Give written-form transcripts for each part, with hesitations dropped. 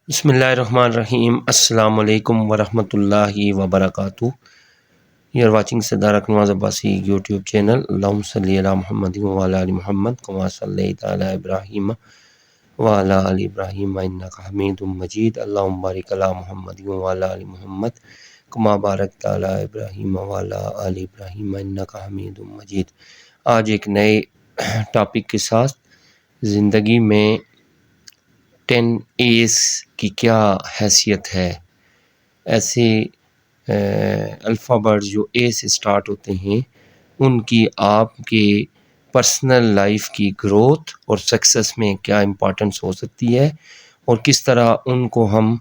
بسم اللہ الرحمن الرحیم۔ السلام علیکم ورحمۃ اللہ وبرکاتہ۔ You are watching Sadarak Nawaz Abbasi YouTube channel. اللہم صلی علی محمد وعلی آل محمد کما صلیت علی ابراہیم وعلی آل ابراہیم انک حمید مجید۔ اللہم بارک علی محمد وعلی آل محمد کما بارکت علی ابراہیم وعلی آل ابراہیم انک حمید مجید۔ آج ایک نئے ٹاپک کے ساتھ، زندگی میں 10 A's کی کیا حیثیت ہے۔ ایسے الفابیٹ جو اے سے سٹارٹ ہوتے ہیں ان کی آپ کے پرسنل لائف کی گروتھ اور سکسیس میں کیا امپورٹنس ہو سکتی ہے، اور کس طرح ان کو ہم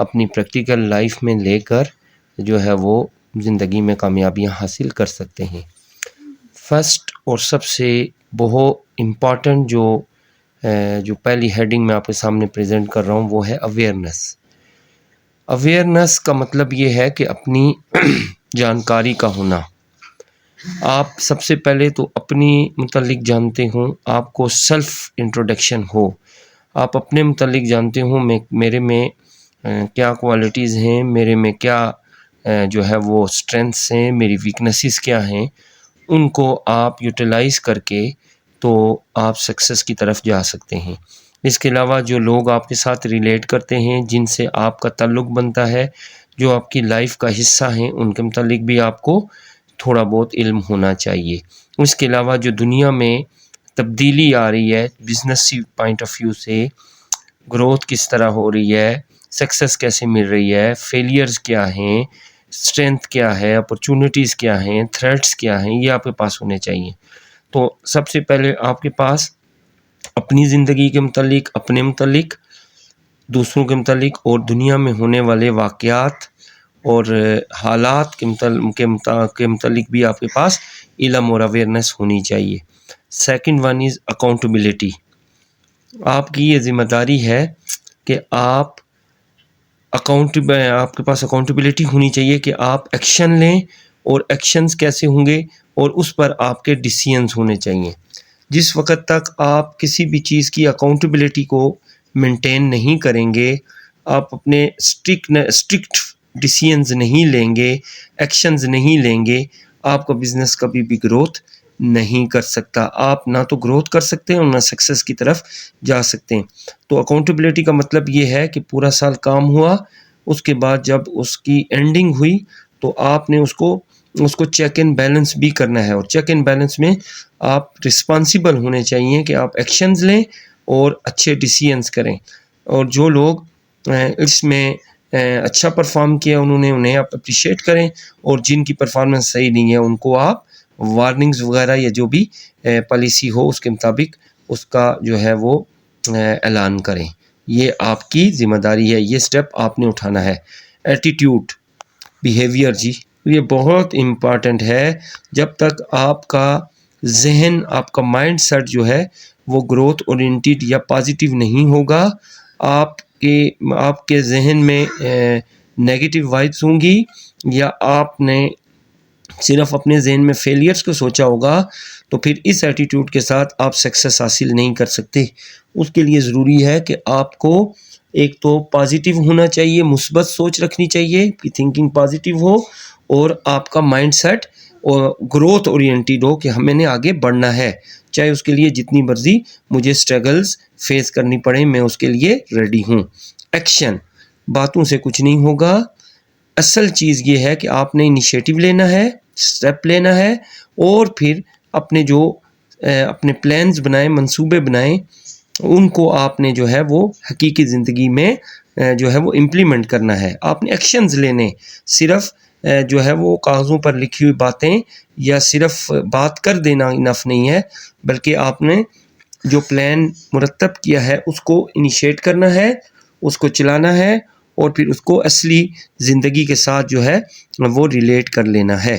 اپنی پریکٹیکل لائف میں لے کر جو ہے وہ زندگی میں کامیابیاں حاصل کر سکتے ہیں۔ فرسٹ اور سب سے بہت امپورٹنٹ جو پہلی ہیڈنگ میں آپ کے سامنے پریزنٹ کر رہا ہوں وہ ہے اویئرنیس۔ اویئرنیس کا مطلب یہ ہے کہ اپنی جانکاری کا ہونا۔ آپ سب سے پہلے تو اپنی متعلق جانتے ہوں، آپ کو سیلف انٹروڈکشن ہو، آپ اپنے متعلق جانتے ہوں میرے میں کیا کوالٹیز ہیں، میرے میں کیا جو ہے وہ اسٹرینتھس ہیں، میری ویکنیسز کیا ہیں، ان کو آپ یوٹیلائز کر کے تو آپ سکسیس کی طرف جا سکتے ہیں۔ اس کے علاوہ جو لوگ آپ کے ساتھ ریلیٹ کرتے ہیں، جن سے آپ کا تعلق بنتا ہے، جو آپ کی لائف کا حصہ ہیں، ان کے متعلق بھی آپ کو تھوڑا بہت علم ہونا چاہیے۔ اس کے علاوہ جو دنیا میں تبدیلی آ رہی ہے بزنس پوائنٹ آف ویو سے، گروتھ کس طرح ہو رہی ہے، سکسیس کیسے مل رہی ہے، فیلیئرز کیا ہیں، اسٹرینتھ کیا ہے، اپرچونٹیز کیا ہیں، تھریٹس کیا ہیں، یہ آپ کے پاس ہونے چاہیے۔ تو سب سے پہلے آپ کے پاس اپنی زندگی کے متعلق، اپنے متعلق، دوسروں کے متعلق اور دنیا میں ہونے والے واقعات اور حالات کے متعلق بھی آپ کے پاس علم اور اویئرنیس ہونی چاہیے۔ Second one is accountability. آپ کی یہ ذمہ داری ہے کہ آپ کے پاس اکاؤنٹیبلٹی ہونی چاہیے کہ آپ ایکشن لیں، اور ایکشنز کیسے ہوں گے، اور اس پر آپ کے ڈیسیژنز ہونے چاہیے۔ جس وقت تک آپ کسی بھی چیز کی اکاؤنٹیبلٹی کو مینٹین نہیں کریں گے، آپ اپنے اسٹرکٹ ڈیسیژنز نہیں لیں گے، ایکشنز نہیں لیں گے، آپ کا بزنس کبھی بھی گروتھ نہیں کر سکتا۔ آپ نہ تو گروتھ کر سکتے ہیں اور نہ سکسیس کی طرف جا سکتے ہیں۔ تو اکاؤنٹیبلٹی کا مطلب یہ ہے کہ پورا سال کام ہوا، اس کے بعد جب اس کی اینڈنگ ہوئی تو آپ نے اس کو چیک اینڈ بیلنس بھی کرنا ہے، اور چیک اینڈ بیلنس میں آپ رسپانسیبل ہونے چاہیے کہ آپ ایکشنز لیں اور اچھے ڈیسیژنز کریں۔ اور جو لوگ اس میں اچھا پرفارم کیا انہیں آپ اپریشیٹ کریں، اور جن کی پرفارمنس صحیح نہیں ہے ان کو آپ وارننگز وغیرہ یا جو بھی پالیسی ہو اس کے مطابق اس کا جو ہے وہ اعلان کریں۔ یہ آپ کی ذمہ داری ہے، یہ سٹیپ آپ نے اٹھانا ہے۔ ایٹیٹیوڈ، بیہیویئر، جی یہ بہت امپارٹنٹ ہے۔ جب تک آپ کا ذہن، آپ کا مائنڈ سیٹ جو ہے وہ گروتھ اورینٹیڈ یا پازیٹیو نہیں ہوگا، آپ کے ذہن میں نیگیٹو وائبس ہوں گی، یا آپ نے صرف اپنے ذہن میں فیلیئرز کو سوچا ہوگا، تو پھر اس ایٹیٹیوڈ کے ساتھ آپ سکسیس حاصل نہیں کر سکتے۔ اس کے لیے ضروری ہے کہ آپ کو ایک تو پازیٹیو ہونا چاہیے، مثبت سوچ رکھنی چاہیے کہ تھنکنگ پازیٹیو ہو، اور آپ کا مائنڈ سیٹ گروتھ اورینٹیڈ ہو کہ ہمیں نے آگے بڑھنا ہے، چاہے اس کے لیے جتنی مرضی مجھے اسٹرگلز فیس کرنی پڑیں، میں اس کے لیے ریڈی ہوں۔ ایکشن، باتوں سے کچھ نہیں ہوگا، اصل چیز یہ ہے کہ آپ نے انیشیٹو لینا ہے، اسٹیپ لینا ہے، اور پھر اپنے پلانز بنائیں، منصوبے بنائیں، ان کو آپ نے جو ہے وہ حقیقی زندگی میں جو ہے وہ امپلیمنٹ کرنا ہے۔ آپ نے ایکشنز لینے، صرف جو ہے وہ کاغذوں پر لکھی ہوئی باتیں یا صرف بات کر دینا انف نہیں ہے، بلکہ آپ نے جو پلان مرتب کیا ہے اس کو انیشیٹ کرنا ہے، اس کو چلانا ہے، اور پھر اس کو اصلی زندگی کے ساتھ جو ہے وہ ریلیٹ کر لینا ہے۔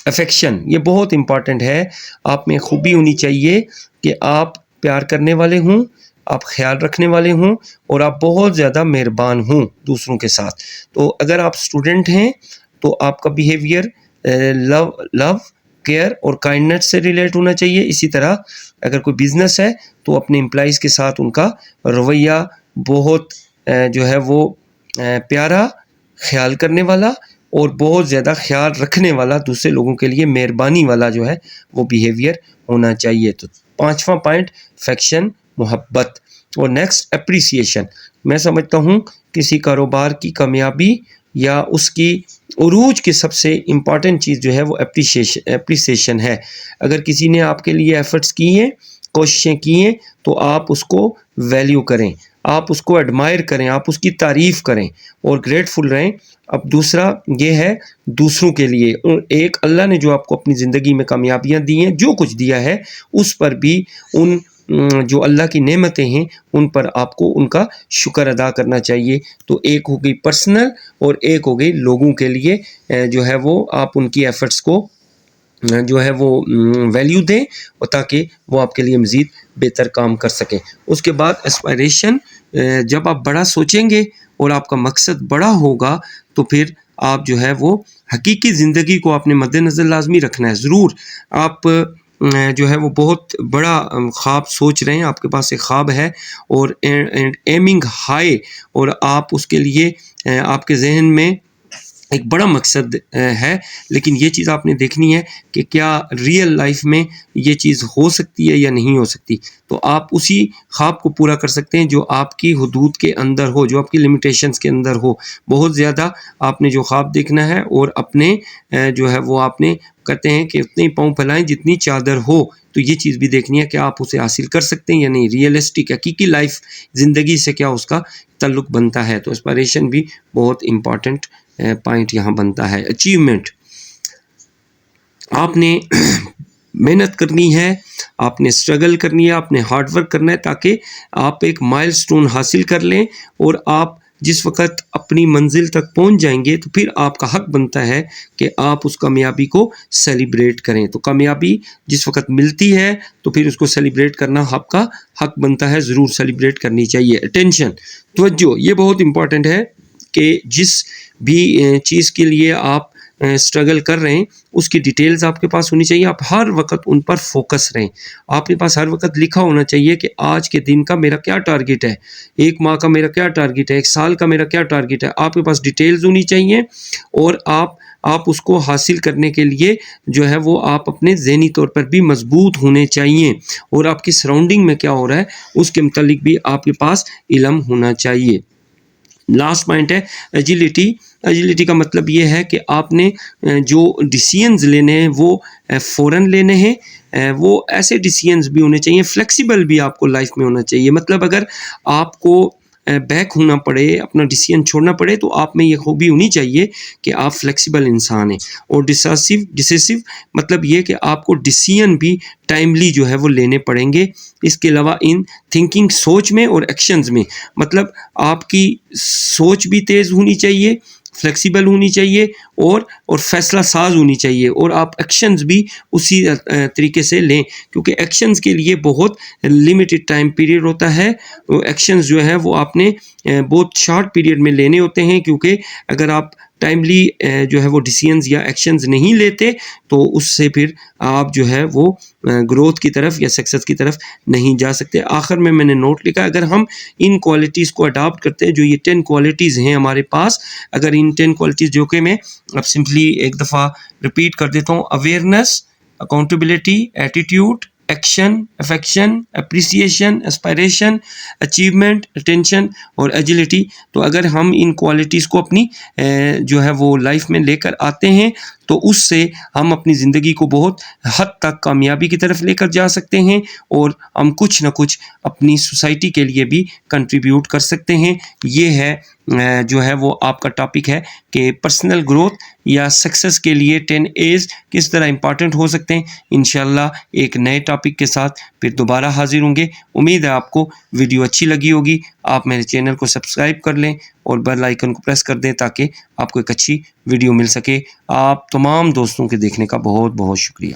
افیکشن، یہ بہت امپارٹنٹ ہے۔ آپ میں خوبی ہونی چاہیے کہ آپ پیار کرنے والے ہوں، آپ خیال رکھنے والے ہوں، اور آپ بہت زیادہ مہربان ہوں دوسروں کے ساتھ۔ تو اگر آپ اسٹوڈنٹ ہیں تو آپ کا بیہیویئر لو، کیئر اور کائنڈنیس سے ریلیٹ ہونا چاہیے۔ اسی طرح اگر کوئی بزنس ہے تو اپنے امپلائیز کے ساتھ ان کا رویہ بہت جو ہے وہ پیارا، خیال کرنے والا اور بہت زیادہ خیال رکھنے والا، دوسرے لوگوں کے لیے مہربانی والا جو ہے وہ بیہیویئر ہونا چاہیے۔ تو 5واں پوائنٹ افیکشن، محبت۔ اور نیکسٹ اپریسیشن۔ میں سمجھتا ہوں کسی کاروبار کی کامیابی یا اس کی عروج کی سب سے امپورٹنٹ چیز جو ہے وہ اپریسیشن ہے۔ اگر کسی نے آپ کے لیے ایفرٹس کی ہیں، کوششیں کی ہیں، تو آپ اس کو ویلیو کریں، آپ اس کو ایڈمائر کریں، آپ اس کی تعریف کریں اور گریٹفل رہیں۔ اب دوسرا یہ ہے دوسروں کے لیے، ایک اللہ نے جو آپ کو اپنی زندگی میں کامیابیاں دی ہیں، جو کچھ دیا ہے اس پر بھی ان جو اللہ کی نعمتیں ہیں ان پر آپ کو ان کا شکر ادا کرنا چاہیے۔ تو ایک ہو گئی پرسنل اور ایک ہو گئی لوگوں کے لیے جو ہے وہ آپ ان کی ایفرٹس کو جو ہے وہ ویلیو دیں اور تاکہ وہ آپ کے لیے مزید بہتر کام کر سکیں۔ اس کے بعد اسپائریشن۔ جب آپ بڑا سوچیں گے اور آپ کا مقصد بڑا ہوگا تو پھر آپ جو ہے وہ حقیقی زندگی کو آپ نے مد نظر لازمی رکھنا ہے۔ ضرور آپ جو ہے وہ بہت بڑا خواب سوچ رہے ہیں، آپ کے پاس ایک خواب ہے اور ایمنگ ہائی، اور آپ اس کے لیے آپ کے ذہن میں ایک بڑا مقصد ہے، لیکن یہ چیز آپ نے دیکھنی ہے کہ کیا ریئل لائف میں یہ چیز ہو سکتی ہے یا نہیں ہو سکتی۔ تو آپ اسی خواب کو پورا کر سکتے ہیں جو آپ کی حدود کے اندر ہو، جو آپ کی لمیٹیشنز کے اندر ہو۔ بہت زیادہ آپ نے جو خواب دیکھنا ہے اور اپنے جو ہے وہ آپ نے کہتے ہیں کہ اتنے پاؤں پھیلائیں جتنی چادر ہو، تو یہ چیز بھی دیکھنی ہے کہ آپ اسے حاصل کر سکتے ہیں یا نہیں۔ ریئلسٹک حقیقی لائف زندگی سے کیا اس کا تعلق بنتا ہے۔ تو اسپائریشن بھی بہت امپورٹنٹ پوائنٹ یہاں بنتا ہے۔ اچیومنٹ، آپ نے محنت کرنی ہے، آپ نے اسٹرگل کرنی ہے، آپ نے ہارڈ ورک کرنا ہے تاکہ آپ ایک مائل سٹون حاصل کر لیں، اور آپ جس وقت اپنی منزل تک پہنچ جائیں گے تو پھر آپ کا حق بنتا ہے کہ آپ اس کامیابی کو سیلیبریٹ کریں۔ تو کامیابی جس وقت ملتی ہے تو پھر اس کو سیلیبریٹ کرنا آپ کا حق بنتا ہے، ضرور سیلیبریٹ کرنی چاہیے۔ اٹینشن، توجہ، یہ بہت امپورٹنٹ ہے کہ جس بھی چیز کے لیے آپ اسٹرگل کر رہے ہیں اس کی ڈیٹیلز آپ کے پاس ہونی چاہیے، آپ ہر وقت ان پر فوکس رہیں۔ آپ کے پاس ہر وقت لکھا ہونا چاہیے کہ آج کے دن کا میرا کیا ٹارگٹ ہے، ایک ماہ کا میرا کیا ٹارگٹ ہے، ایک سال کا میرا کیا ٹارگٹ ہے۔ آپ کے پاس ڈیٹیلز ہونی چاہیے اور آپ اس کو حاصل کرنے کے لیے جو ہے وہ آپ اپنے ذہنی طور پر بھی مضبوط ہونے چاہیے، اور آپ کی سراؤنڈنگ میں کیا ہو رہا ہے اس کے متعلق بھی آپ کے پاس علم ہونا چاہیے۔ لاسٹ پوائنٹ ہے ایجیلٹی۔ ایجیلٹی کا مطلب یہ ہے کہ آپ نے جو ڈیسیژنز لینے ہیں وہ فوراً لینے ہیں، وہ ایسے ڈیسیژنز بھی ہونے چاہیے، فلیکسیبل بھی آپ کو لائف میں ہونا چاہیے۔ مطلب اگر آپ کو بیک ہونا پڑے، اپنا ڈیسیژن چھوڑنا پڑے، تو آپ میں یہ خوبی ہونی چاہیے کہ آپ فلیکسیبل انسان ہیں۔ اور ڈیسیسو مطلب یہ کہ آپ کو ڈیسیژن بھی ٹائملی جو ہے وہ لینے پڑیں گے۔ اس کے علاوہ ان تھنکنگ، سوچ میں اور ایکشنز میں، مطلب آپ کی سوچ بھی تیز ہونی چاہیے، فلیکسیبل ہونی چاہیے اور فیصلہ ساز ہونی چاہیے، اور آپ ایکشنز بھی اسی طریقے سے لیں، کیونکہ ایکشنز کے لیے بہت لمیٹڈ ٹائم پیریڈ ہوتا ہے۔ ایکشنز جو ہے وہ آپ نے بہت شارٹ پیریڈ میں لینے ہوتے ہیں، کیونکہ اگر آپ ٹائملی جو ہے وہ ڈیسیژنز یا ایکشنز نہیں لیتے تو اس سے پھر آپ جو ہے وہ گروتھ کی طرف یا سکسیس کی طرف نہیں جا سکتے۔ آخر میں نے نوٹ لکھا، اگر ہم ان کوالٹیز کو اڈاپٹ کرتے ہیں، جو یہ 10 کوالٹیز ہیں ہمارے پاس، اگر ان 10 کوالٹیز جو کہ میں اب سمپلی ایک دفعہ ریپیٹ کر دیتا ہوں: awareness, accountability, attitude, action, affection, appreciation, aspiration, achievement, attention اور ایجیلٹی، تو اگر ہم ان کوالٹیز کو اپنی جو ہے وہ لائف میں لے کر آتے ہیں تو اس سے ہم اپنی زندگی کو بہت حد تک کامیابی کی طرف لے کر جا سکتے ہیں، اور ہم کچھ نہ کچھ اپنی سوسائٹی کے لیے بھی کنٹریبیوٹ کر سکتے ہیں۔ یہ ہے جو ہے وہ آپ کا ٹاپک ہے کہ پرسنل گروتھ یا سکسیس کے لیے 10 A's کس طرح امپارٹنٹ ہو سکتے ہیں۔ انشاءاللہ ایک نئے ٹاپک کے ساتھ پھر دوبارہ حاضر ہوں گے۔ امید ہے آپ کو ویڈیو اچھی لگی ہوگی۔ آپ میرے چینل کو سبسکرائب کر لیں اور بیل آئیکن کو پریس کر دیں تاکہ آپ کو ایک اچھی ویڈیو مل سکے۔ آپ تمام دوستوں کے دیکھنے کا بہت بہت شکریہ۔